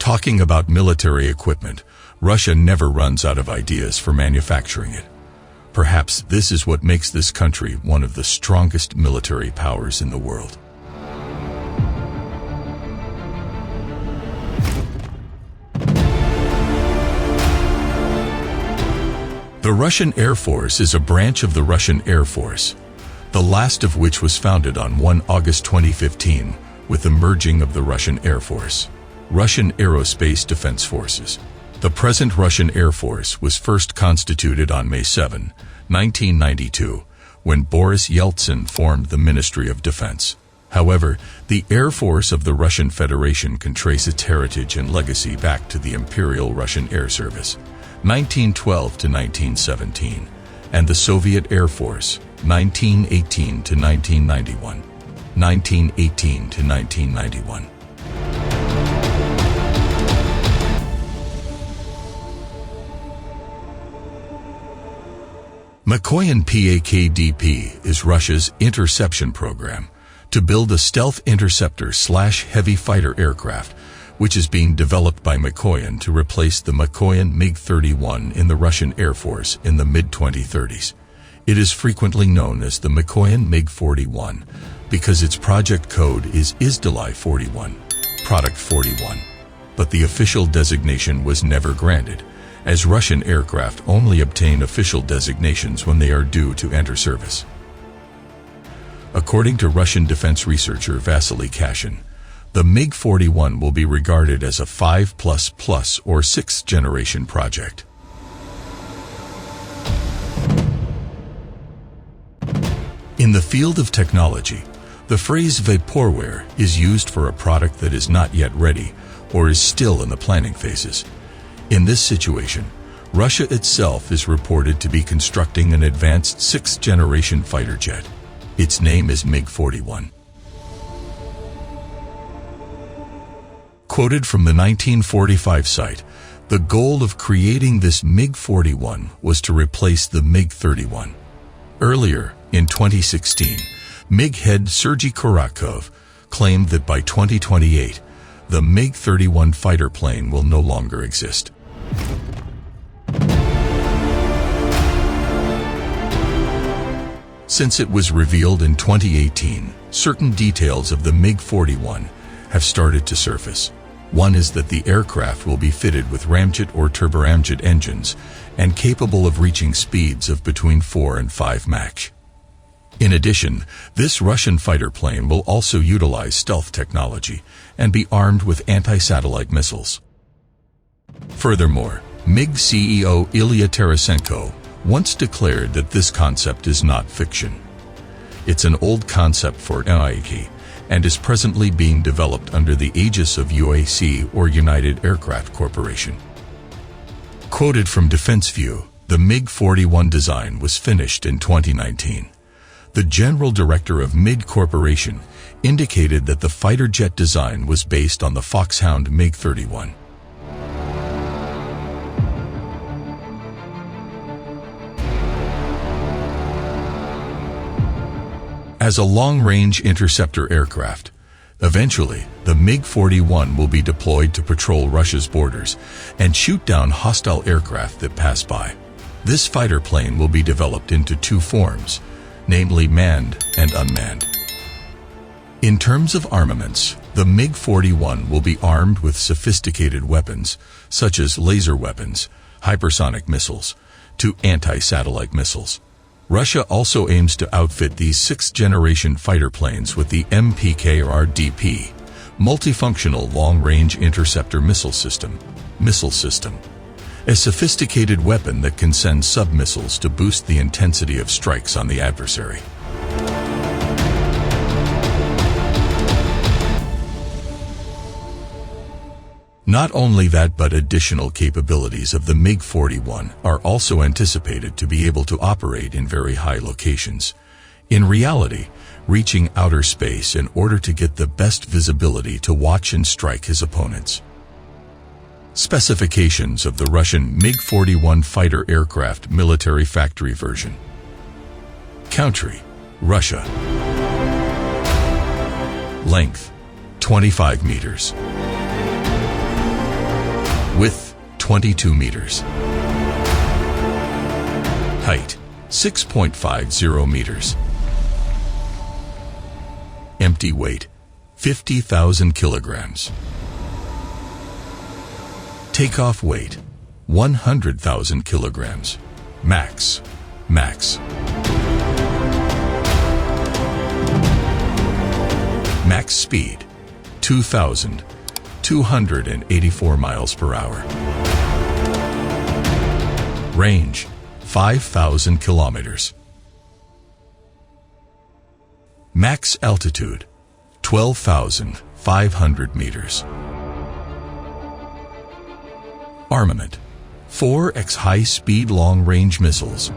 Talking about military equipment, Russia never runs out of ideas for manufacturing it. Perhaps this is what makes this country one of the strongest military powers in the world. The Russian Air Force is a branch of the Russian Air Force, the last of which was founded on 1 August 2015 with the merging of the Russian Air Force. Russian Aerospace Defense Forces. The present Russian Air Force was first constituted on May 7, 1992, when Boris Yeltsin formed the Ministry of Defense. However, the Air Force of the Russian Federation can trace its heritage and legacy back to the Imperial Russian Air Service, 1912 to 1917, and the Soviet Air Force, 1918 to 1991, 1918 to 1991. Mikoyan PAKDP is Russia's interception program to build a stealth interceptor/heavy fighter aircraft, which is being developed by Mikoyan to replace the Mikoyan MiG-41 in the Russian Air Force in the mid-2030s. It is frequently known as the Mikoyan MiG-41 because its project code is Izdalai 41, Product 41, but the official designation was never granted, as Russian aircraft only obtain official designations when they are due to enter service. According to Russian defense researcher Vasily Kashin, the MiG-41 will be regarded as a 5++ or 6th generation project. In the field of technology, the phrase vaporware is used for a product that is not yet ready or is still in the planning phases. In this situation, Russia itself is reported to be constructing an advanced 6th generation fighter jet. Its name is MiG-41. Quoted from the 1945 site, the goal of creating this MiG-41 was to replace the MiG-31. Earlier, in 2016, MiG head Sergei Kurakov claimed that by 2028, the MiG-31 fighter plane will no longer exist. Since it was revealed in 2018, certain details of the MiG-41 have started to surface. One is that the aircraft will be fitted with ramjet or turboramjet engines and capable of reaching speeds of between 4 and 5 Mach. In addition, this Russian fighter plane will also utilize stealth technology and be armed with anti-satellite missiles. Furthermore, MiG CEO Ilya Tarasenko once declared that this concept is not fiction. It's an old concept for UAC and is presently being developed under the aegis of UAC or United Aircraft Corporation. Quoted from Defense View, the MiG-41 design was finished in 2019. The general director of MiG Corporation indicated that the fighter jet design was based on the Foxhound MiG-31. As a long-range interceptor aircraft, eventually the MiG-41 will be deployed to patrol Russia's borders and shoot down hostile aircraft that pass by. This fighter plane will be developed into two forms, namely manned and unmanned. In terms of armaments, the MiG-41 will be armed with sophisticated weapons, such as laser weapons, hypersonic missiles, to anti-satellite missiles. Russia also aims to outfit these 6th-generation fighter planes with the MPK-RDP, Multifunctional Long-Range Interceptor Missile System, a sophisticated weapon that can send sub-missiles to boost the intensity of strikes on the adversary. Not only that, but additional capabilities of the MiG-41 are also anticipated to be able to operate in very high locations. In reality, reaching outer space in order to get the best visibility to watch and strike his opponents. Specifications of the Russian MiG-41 fighter aircraft military factory version. Country: Russia. Length: 25 meters. Width 22 meters. Height 6.50 meters. Empty weight 50,000 kilograms. Takeoff weight 100,000 kilograms. Max. Max speed 2,284 miles per hour. Range 5,000 kilometers. Max altitude 12,500 meters. Armament 4x high-speed long-range missiles,